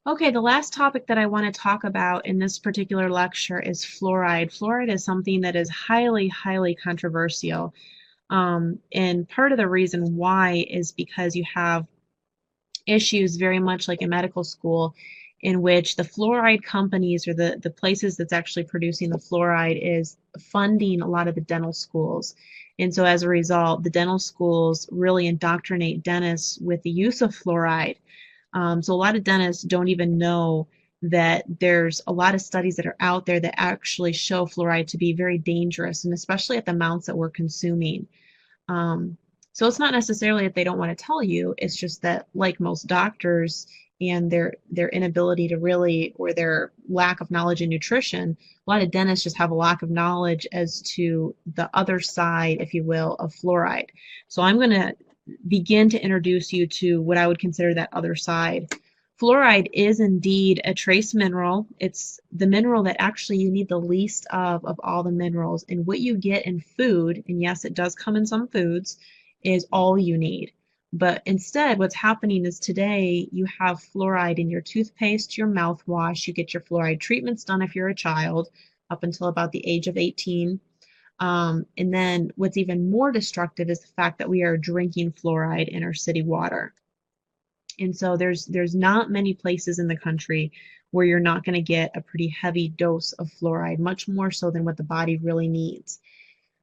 Okay, the last topic that I want to talk about in this particular lecture is fluoride. Fluoride is something that is highly, highly controversial. And part of the reason why is because you have issues very much like in medical school in which the fluoride companies or the places that's actually producing the fluoride is funding a lot of the dental schools. And so as a result, the dental schools really indoctrinate dentists with the use of fluoride. So a lot of dentists don't even know that there's a lot of studies that are out there that actually show fluoride to be very dangerous, and especially at the amounts that we're consuming. Um, so it's not necessarily that they don't want to tell you, it's just that like most doctors and their inability to really or their lack of knowledge in nutrition, a lot of dentists just have a lack of knowledge as to the other side, if you will, of fluoride. So I'm going to begin to introduce you to what I would consider that other side. Fluoride is indeed a trace mineral. It's the mineral that actually you need the least of all the minerals. And what you get in food, and yes, it does come in some foods, is all you need. But instead, what's happening is today you have fluoride in your toothpaste, your mouthwash. You get your fluoride treatments done if you're a child up until about the age of 18. And then what's even more destructive is the fact that we are drinking fluoride in our city water. And so there's not many places in the country where you're not going to get a pretty heavy dose of fluoride, much more so than what the body really needs.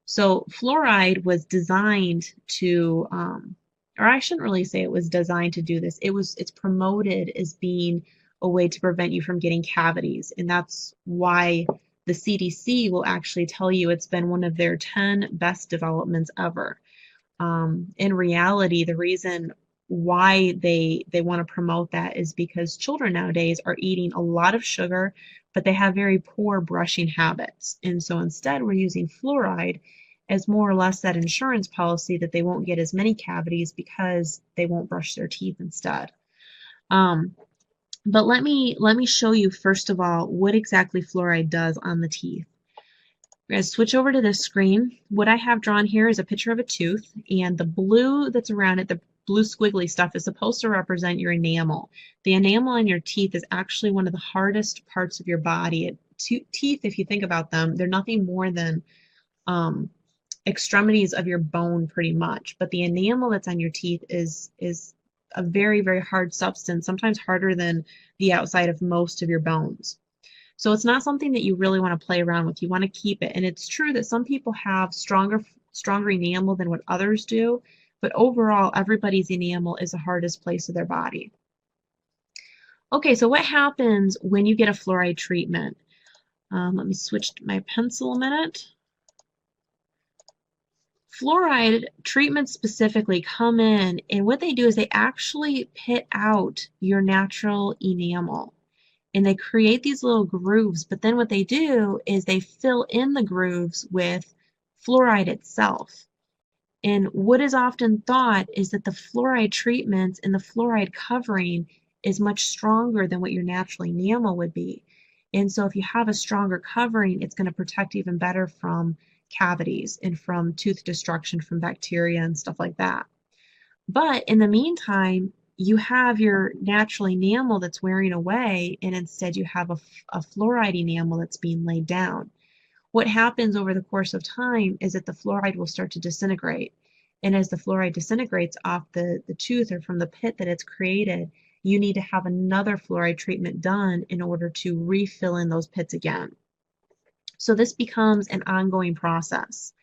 So fluoride was designed to, or I shouldn't really say it was designed to do this. It's promoted as being a way to prevent you from getting cavities, and that's why the CDC will actually tell you it's been one of their 10 best developments ever. In reality, the reason why they want to promote that is because children nowadays are eating a lot of sugar, but they have very poor brushing habits. And so instead, we're using fluoride as more or less that insurance policy that they won't get as many cavities because they won't brush their teeth instead. Um, but let me show you first of all what exactly fluoride does on the teeth. We're going to switch over to this screen. What I have drawn here is a picture of a tooth, and the blue that's around it, the blue squiggly stuff, is supposed to represent your enamel. The enamel in your teeth is actually one of the hardest parts of your body. Teeth, if you think about them, they're nothing more than um, extremities of your bone pretty much. But the enamel that's on your teeth is a very, very hard substance, sometimes harder than the outside of most of your bones. So it's not something that you really want to play around with. You want to keep it. And it's true that some people have stronger enamel than what others do, but overall, everybody's enamel is the hardest place of their body. Okay, so what happens when you get a fluoride treatment? Let me switch to my pencil a minute. Fluoride treatments specifically come in, and what they do is they actually pit out your natural enamel. And they create these little grooves, but then what they do is they fill in the grooves with fluoride itself. And what is often thought is that the fluoride treatments and the fluoride covering is much stronger than what your natural enamel would be. And so if you have a stronger covering, it's going to protect even better from cavities and from tooth destruction from bacteria and stuff like that. But in the meantime, you have your natural enamel that's wearing away, and instead you have a fluoride enamel that's being laid down. What happens over the course of time is that the fluoride will start to disintegrate. And as the fluoride disintegrates off the tooth or from the pit that it's created, you need to have another fluoride treatment done in order to refill in those pits again. So this becomes an ongoing process.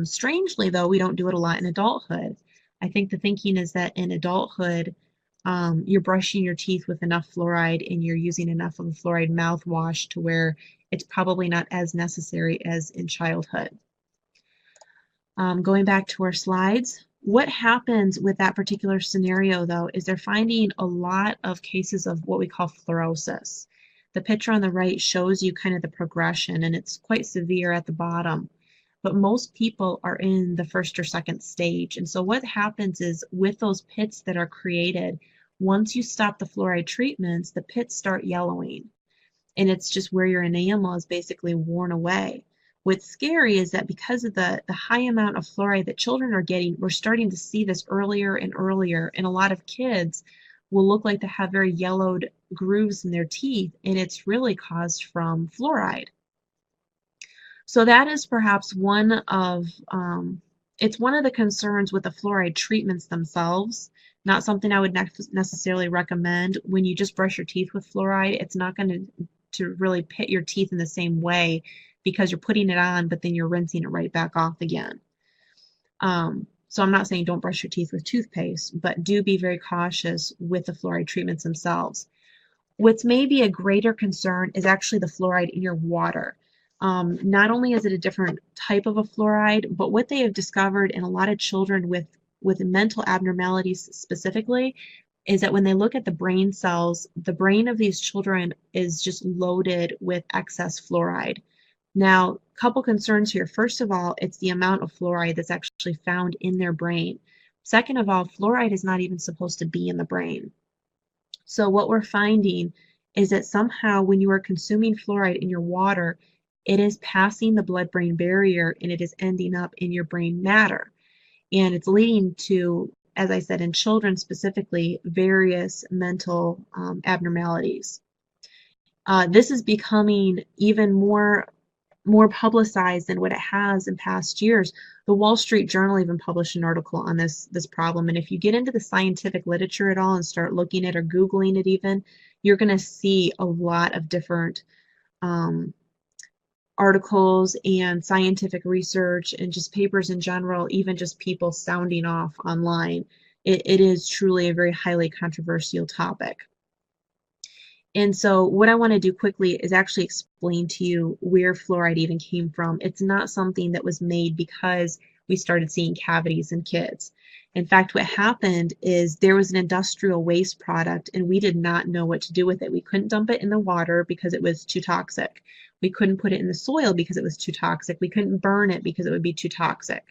Strangely, though, we don't do it a lot in adulthood. I think the thinking is that in adulthood, you're brushing your teeth with enough fluoride and you're using enough of a fluoride mouthwash to where it's probably not as necessary as in childhood. Going back to our slides, what happens with that particular scenario, though, is they're finding a lot of cases of what we call fluorosis. The picture on the right shows you kind of the progression, and it's quite severe at the bottom. But most people are in the first or second stage. And so what happens is with those pits that are created, once you stop the fluoride treatments, the pits start yellowing. And it's just where your enamel is basically worn away. What's scary is that because of the high amount of fluoride that children are getting, we're starting to see this earlier and earlier. And a lot of kids will look like they have very yellowed grooves in their teeth, and it's really caused from fluoride. So that is perhaps it's one of the concerns with the fluoride treatments themselves. Not something I would necessarily recommend. When you just brush your teeth with fluoride, it's not going to really pit your teeth in the same way because you're putting it on, but then you're rinsing it right back off again. So I'm not saying don't brush your teeth with toothpaste, but do be very cautious with the fluoride treatments themselves. What's maybe a greater concern is actually the fluoride in your water. Not only is it a different type of a fluoride, but what they have discovered in a lot of children with mental abnormalities specifically is that when they look at the brain cells, the brain of these children is just loaded with excess fluoride. Now, a couple concerns here. First of all, it's the amount of fluoride that's actually found in their brain. Second of all, fluoride is not even supposed to be in the brain. So what we're finding is that somehow when you are consuming fluoride in your water, it is passing the blood-brain barrier and it is ending up in your brain matter. And it's leading to, as I said, in children specifically, various mental abnormalities. This is becoming even more publicized than what it has in past years. The Wall Street Journal even published an article on this problem. And if you get into the scientific literature at all and start looking at or Googling it even, you're going to see a lot of different articles and scientific research and just papers in general, even just people sounding off online. It is truly a very highly controversial topic. And so what I want to do quickly is actually explain to you where fluoride even came from. It's not something that was made because we started seeing cavities in kids. In fact, what happened is there was an industrial waste product and we did not know what to do with it. We couldn't dump it in the water because it was too toxic. We couldn't put it in the soil because it was too toxic. We couldn't burn it because it would be too toxic.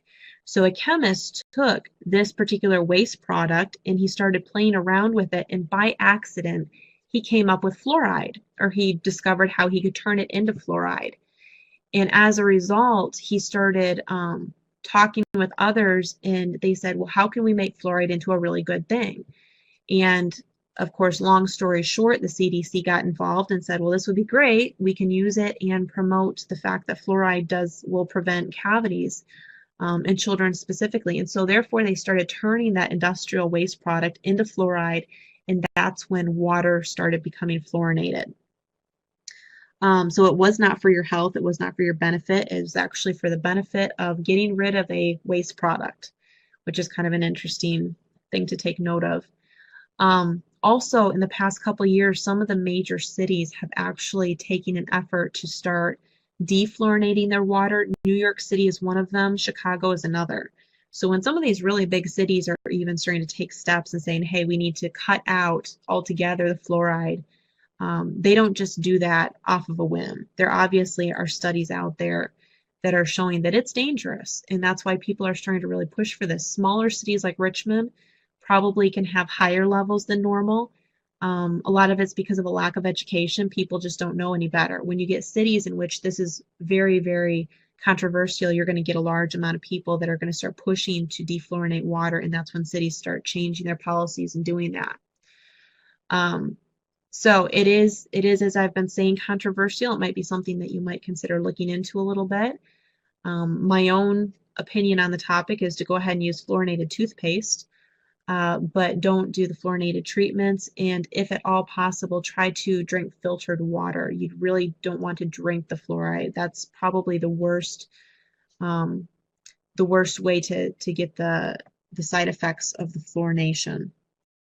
So a chemist took this particular waste product and he started playing around with it, and by accident, he came up with fluoride, or he discovered how he could turn it into fluoride. And as a result, he started talking with others, and they said, well, how can we make fluoride into a really good thing? And of course, long story short, the CDC got involved and said, well, this would be great. We can use it and promote the fact that fluoride will prevent cavities in children specifically. And so therefore, they started turning that industrial waste product into fluoride, and that's when water started becoming fluorinated. So it was not for your health, it was not for your benefit, it was actually for the benefit of getting rid of a waste product, which is kind of an interesting thing to take note of. Also, in the past couple of years, some of the major cities have actually taken an effort to start defluorinating their water. New York City is one of them, Chicago is another. So when some of these really big cities are even starting to take steps and saying, hey, we need to cut out altogether the fluoride, they don't just do that off of a whim. There obviously are studies out there that are showing that it's dangerous, and that's why people are starting to really push for this. Smaller cities like Richmond probably can have higher levels than normal. A lot of it's because of a lack of education. People just don't know any better. When you get cities in which this is very, very controversial, you're going to get a large amount of people that are going to start pushing to defluorinate water, and that's when cities start changing their policies and doing that. So it is, as I've been saying, controversial. It might be something that you might consider looking into a little bit. My own opinion on the topic is to go ahead and use fluorinated toothpaste, but don't do the fluorinated treatments. And if at all possible, try to drink filtered water. You really don't want to drink the fluoride. That's probably the worst way to get the side effects of the fluorination.